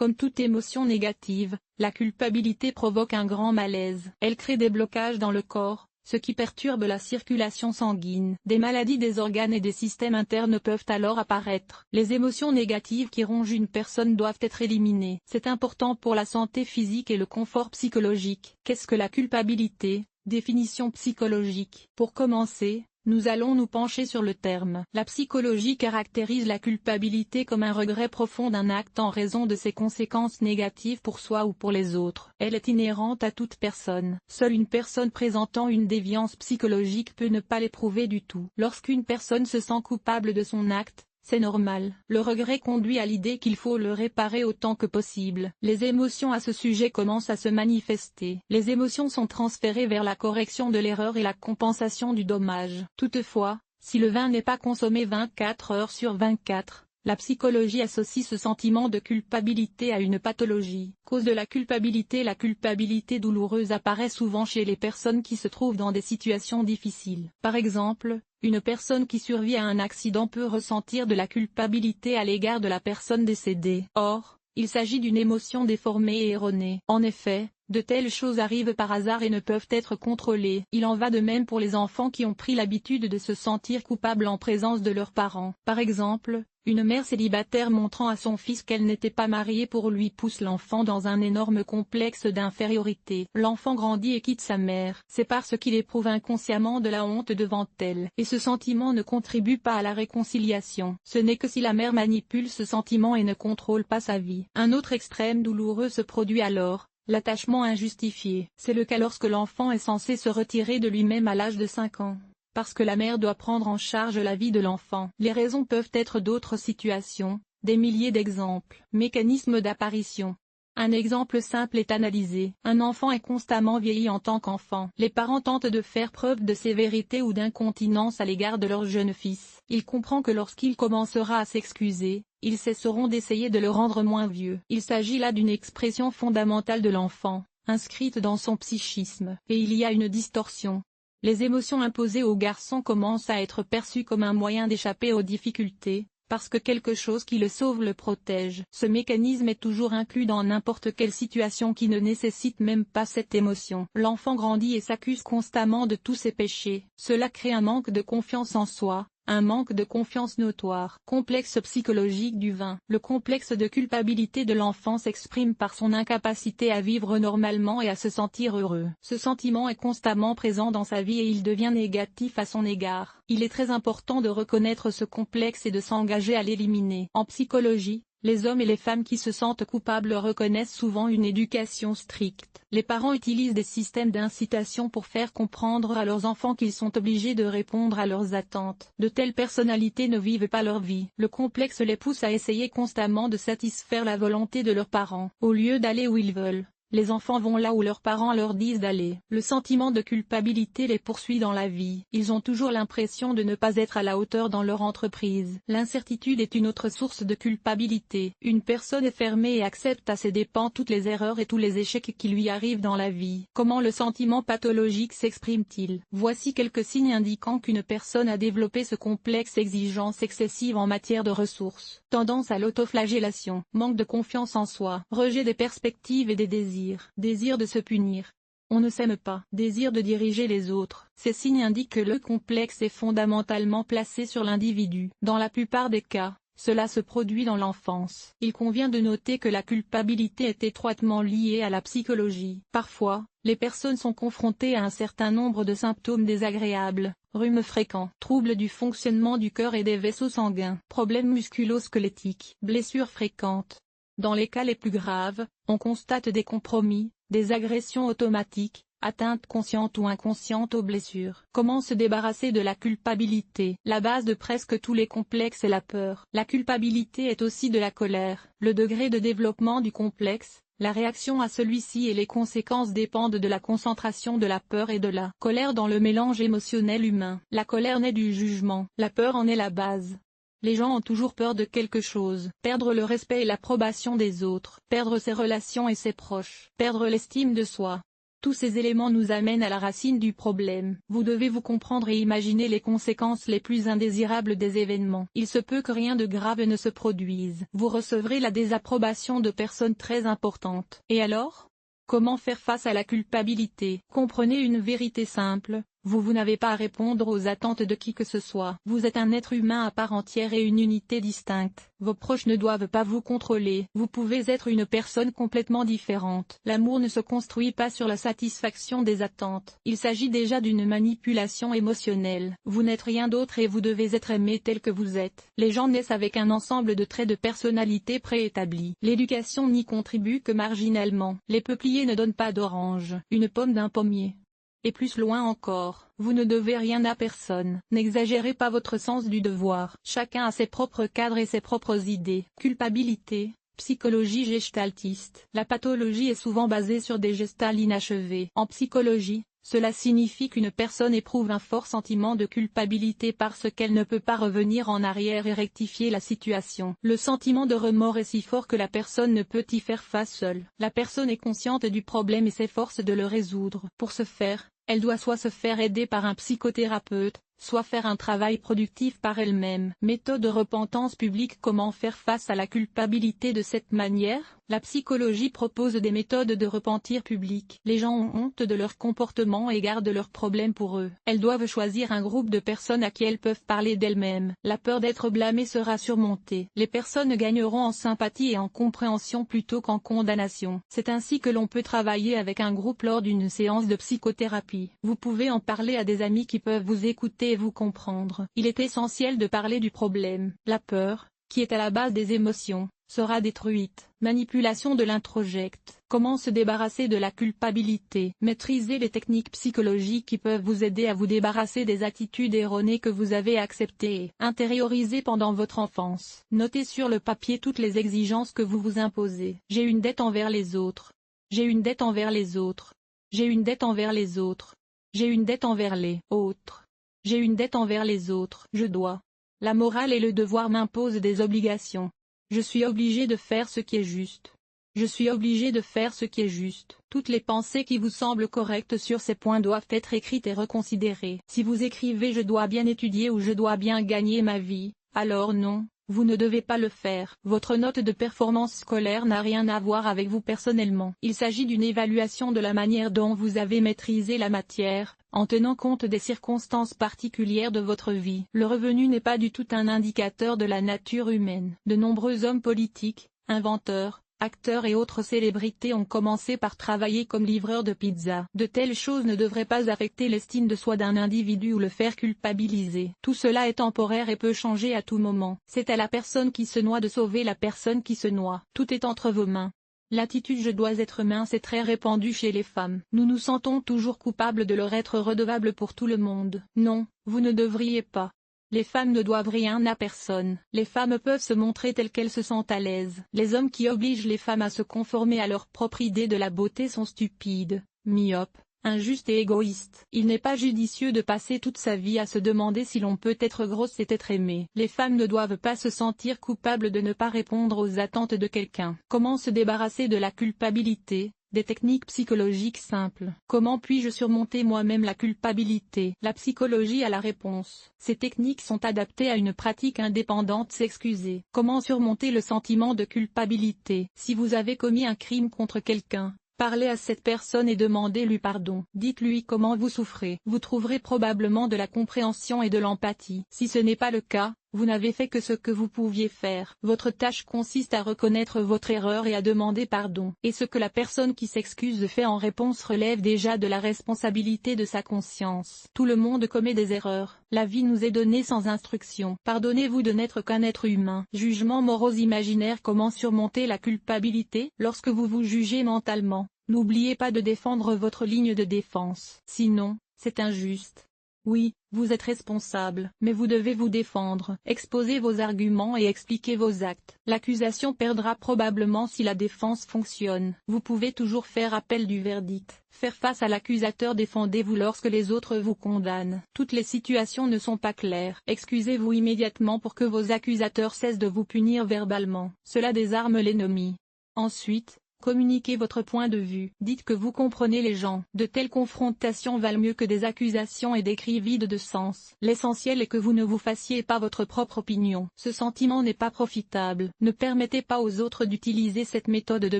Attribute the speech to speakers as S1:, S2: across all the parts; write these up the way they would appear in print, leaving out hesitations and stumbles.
S1: Comme toute émotion négative, la culpabilité provoque un grand malaise. Elle crée des blocages dans le corps, ce qui perturbe la circulation sanguine. Des maladies des organes et des systèmes internes peuvent alors apparaître. Les émotions négatives qui rongent une personne doivent être éliminées. C'est important pour la santé physique et le confort psychologique. Qu'est-ce que la culpabilité? Définition psychologique. Pour commencer, nous allons nous pencher sur le terme. La psychologie caractérise la culpabilité comme un regret profond d'un acte en raison de ses conséquences négatives pour soi ou pour les autres. Elle est inhérente à toute personne. Seule une personne présentant une déviance psychologique peut ne pas l'éprouver du tout. Lorsqu'une personne se sent coupable de son acte, c'est normal. Le regret conduit à l'idée qu'il faut le réparer autant que possible. Les émotions à ce sujet commencent à se manifester. Les émotions sont transférées vers la correction de l'erreur et la compensation du dommage. Toutefois, si le vin n'est pas consommé 24 heures sur 24, la psychologie associe ce sentiment de culpabilité à une pathologie. Cause de la culpabilité douloureuse apparaît souvent chez les personnes qui se trouvent dans des situations difficiles. Par exemple, une personne qui survit à un accident peut ressentir de la culpabilité à l'égard de la personne décédée. Or, il s'agit d'une émotion déformée et erronée. En effet, de telles choses arrivent par hasard et ne peuvent être contrôlées. Il en va de même pour les enfants qui ont pris l'habitude de se sentir coupables en présence de leurs parents. Par exemple, une mère célibataire montrant à son fils qu'elle n'était pas mariée pour lui pousse l'enfant dans un énorme complexe d'infériorité. L'enfant grandit et quitte sa mère. C'est parce qu'il éprouve inconsciemment de la honte devant elle. Et ce sentiment ne contribue pas à la réconciliation. Ce n'est que si la mère manipule ce sentiment et ne contrôle pas sa vie. Un autre extrême douloureux se produit alors. L'attachement injustifié. C'est le cas lorsque l'enfant est censé se retirer de lui-même à l'âge de 5 ans. Parce que la mère doit prendre en charge la vie de l'enfant. Les raisons peuvent être d'autres situations, des milliers d'exemples. Mécanisme d'apparition. Un exemple simple est analysé. Un enfant est constamment vieilli en tant qu'enfant. Les parents tentent de faire preuve de sévérité ou d'incontinence à l'égard de leur jeune fils. Il comprend que lorsqu'il commencera à s'excuser, ils cesseront d'essayer de le rendre moins vieux. Il s'agit là d'une expression fondamentale de l'enfant, inscrite dans son psychisme. Et il y a une distorsion. Les émotions imposées aux garçons commencent à être perçues comme un moyen d'échapper aux difficultés, parce que quelque chose qui le sauve le protège. Ce mécanisme est toujours inclus dans n'importe quelle situation qui ne nécessite même pas cette émotion. L'enfant grandit et s'accuse constamment de tous ses péchés. Cela crée un manque de confiance en soi. Un manque de confiance notoire. Complexe psychologique du vin. Le complexe de culpabilité de l'enfant s'exprime par son incapacité à vivre normalement et à se sentir heureux. Ce sentiment est constamment présent dans sa vie et il devient négatif à son égard. Il est très important de reconnaître ce complexe et de s'engager à l'éliminer. En psychologie, les hommes et les femmes qui se sentent coupables reconnaissent souvent une éducation stricte. Les parents utilisent des systèmes d'incitation pour faire comprendre à leurs enfants qu'ils sont obligés de répondre à leurs attentes. De telles personnalités ne vivent pas leur vie. Le complexe les pousse à essayer constamment de satisfaire la volonté de leurs parents. Au lieu d'aller où ils veulent, les enfants vont là où leurs parents leur disent d'aller. Le sentiment de culpabilité les poursuit dans la vie. Ils ont toujours l'impression de ne pas être à la hauteur dans leur entreprise. L'incertitude est une autre source de culpabilité. Une personne est fermée et accepte à ses dépens toutes les erreurs et tous les échecs qui lui arrivent dans la vie. Comment le sentiment pathologique s'exprime-t-il? Voici quelques signes indiquant qu'une personne a développé ce complexe: exigence excessive en matière de ressources, tendance à l'autoflagellation, manque de confiance en soi, rejet des perspectives et des désirs. Désir de se punir. On ne s'aime pas. Désir de diriger les autres. Ces signes indiquent que le complexe est fondamentalement placé sur l'individu. Dans la plupart des cas, cela se produit dans l'enfance. Il convient de noter que la culpabilité est étroitement liée à la psychologie. Parfois, les personnes sont confrontées à un certain nombre de symptômes désagréables: rhume fréquent, troubles du fonctionnement du cœur et des vaisseaux sanguins, problèmes musculo-squelettiques, blessures fréquentes. Dans les cas les plus graves, on constate des compromis, des agressions automatiques, atteintes conscientes ou inconscientes aux blessures. Comment se débarrasser de la culpabilité? La base de presque tous les complexes est la peur. La culpabilité est aussi de la colère. Le degré de développement du complexe, la réaction à celui-ci et les conséquences dépendent de la concentration de la peur et de la colère dans le mélange émotionnel humain. La colère naît du jugement. La peur en est la base. Les gens ont toujours peur de quelque chose. Perdre le respect et l'approbation des autres. Perdre ses relations et ses proches. Perdre l'estime de soi. Tous ces éléments nous amènent à la racine du problème. Vous devez vous comprendre et imaginer les conséquences les plus indésirables des événements. Il se peut que rien de grave ne se produise. Vous recevrez la désapprobation de personnes très importantes. Et alors? Comment faire face à la culpabilité? Comprenez une vérité simple. Vous n'avez pas à répondre aux attentes de qui que ce soit. Vous êtes un être humain à part entière et une unité distincte. Vos proches ne doivent pas vous contrôler. Vous pouvez être une personne complètement différente. L'amour ne se construit pas sur la satisfaction des attentes. Il s'agit déjà d'une manipulation émotionnelle. Vous n'êtes rien d'autre et vous devez être aimé tel que vous êtes. Les gens naissent avec un ensemble de traits de personnalité préétablis. L'éducation n'y contribue que marginalement. Les peupliers ne donnent pas d'oranges. Une pomme d'un pommier. Et plus loin encore, vous ne devez rien à personne. N'exagérez pas votre sens du devoir. Chacun a ses propres cadres et ses propres idées. Culpabilité, psychologie gestaltiste. La pathologie est souvent basée sur des gestales inachevées. En psychologie, cela signifie qu'une personne éprouve un fort sentiment de culpabilité parce qu'elle ne peut pas revenir en arrière et rectifier la situation. Le sentiment de remords est si fort que la personne ne peut y faire face seule. La personne est consciente du problème et s'efforce de le résoudre. Pour ce faire, elle doit soit se faire aider par un psychothérapeute, soit faire un travail productif par elle-même. Méthode de repentance publique. Comment faire face à la culpabilité de cette manière? La psychologie propose des méthodes de repentir public. Les gens ont honte de leur comportement et gardent leurs problèmes pour eux. Elles doivent choisir un groupe de personnes à qui elles peuvent parler d'elles-mêmes. La peur d'être blâmée sera surmontée. Les personnes gagneront en sympathie et en compréhension plutôt qu'en condamnation. C'est ainsi que l'on peut travailler avec un groupe lors d'une séance de psychothérapie. Vous pouvez en parler à des amis qui peuvent vous écouter et vous comprendre. Il est essentiel de parler du problème. La peur, qui est à la base des émotions, sera détruite. Manipulation de l'introjecte. Comment se débarrasser de la culpabilité? Maîtriser les techniques psychologiques qui peuvent vous aider à vous débarrasser des attitudes erronées que vous avez acceptées et intériorisées pendant votre enfance. Notez sur le papier toutes les exigences que vous vous imposez. J'ai une dette envers les autres. J'ai une dette envers les autres. J'ai une dette envers les autres. J'ai une dette envers les autres. J'ai une dette envers les autres. Je dois. La morale et le devoir m'imposent des obligations. Je suis obligé de faire ce qui est juste. Je suis obligé de faire ce qui est juste. Toutes les pensées qui vous semblent correctes sur ces points doivent être écrites et reconsidérées. Si vous écrivez « je dois bien étudier » ou « je dois bien gagner ma vie », alors non, vous ne devez pas le faire. Votre note de performance scolaire n'a rien à voir avec vous personnellement. Il s'agit d'une évaluation de la manière dont vous avez maîtrisé la matière, en tenant compte des circonstances particulières de votre vie. Le revenu n'est pas du tout un indicateur de la nature humaine. De nombreux hommes politiques, inventeurs, acteurs et autres célébrités ont commencé par travailler comme livreurs de pizza. De telles choses ne devraient pas affecter l'estime de soi d'un individu ou le faire culpabiliser. Tout cela est temporaire et peut changer à tout moment. C'est à la personne qui se noie de sauver la personne qui se noie. Tout est entre vos mains. L'attitude « je dois être mince » est très répandue chez les femmes. Nous nous sentons toujours coupables de leur être redevables pour tout le monde. Non, vous ne devriez pas. Les femmes ne doivent rien à personne. Les femmes peuvent se montrer telles qu'elles se sentent à l'aise. Les hommes qui obligent les femmes à se conformer à leur propre idée de la beauté sont stupides, myopes, injustes et égoïstes. Il n'est pas judicieux de passer toute sa vie à se demander si l'on peut être grosse et être aimée. Les femmes ne doivent pas se sentir coupables de ne pas répondre aux attentes de quelqu'un. Comment se débarrasser de la culpabilité? Des techniques psychologiques simples. Comment puis-je surmonter moi-même la culpabilité? La psychologie a la réponse. Ces techniques sont adaptées à une pratique indépendante. S'excuser. Comment surmonter le sentiment de culpabilité? Si vous avez commis un crime contre quelqu'un, parlez à cette personne et demandez-lui pardon. Dites-lui comment vous souffrez. Vous trouverez probablement de la compréhension et de l'empathie. Si ce n'est pas le cas, vous n'avez fait que ce que vous pouviez faire. Votre tâche consiste à reconnaître votre erreur et à demander pardon. Et ce que la personne qui s'excuse fait en réponse relève déjà de la responsabilité de sa conscience. Tout le monde commet des erreurs. La vie nous est donnée sans instruction. Pardonnez-vous de n'être qu'un être humain. Jugements moraux imaginaires. Comment surmonter la culpabilité? Lorsque vous vous jugez mentalement, n'oubliez pas de défendre votre ligne de défense. Sinon, c'est injuste. Oui, vous êtes responsable, mais vous devez vous défendre. Exposez vos arguments et expliquez vos actes. L'accusation perdra probablement si la défense fonctionne. Vous pouvez toujours faire appel du verdict. Faire face à l'accusateur. Défendez-vous lorsque les autres vous condamnent. Toutes les situations ne sont pas claires. Excusez-vous immédiatement pour que vos accusateurs cessent de vous punir verbalement. Cela désarme l'ennemi. Ensuite, Communiquez votre point de vue. Dites que vous comprenez les gens. De telles confrontations valent mieux que des accusations et des cris vides de sens. L'essentiel est que vous ne vous fassiez pas votre propre opinion. Ce sentiment n'est pas profitable. Ne permettez pas aux autres d'utiliser cette méthode de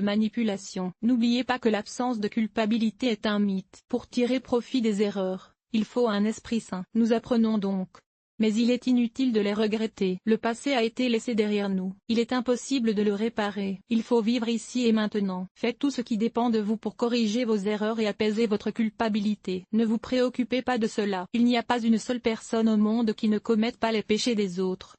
S1: manipulation. N'oubliez pas que l'absence de culpabilité est un mythe. Pour tirer profit des erreurs, il faut un esprit sain. Nous apprenons donc. Mais il est inutile de les regretter. Le passé a été laissé derrière nous. Il est impossible de le réparer. Il faut vivre ici et maintenant. Faites tout ce qui dépend de vous pour corriger vos erreurs et apaiser votre culpabilité. Ne vous préoccupez pas de cela. Il n'y a pas une seule personne au monde qui ne commette pas les péchés des autres.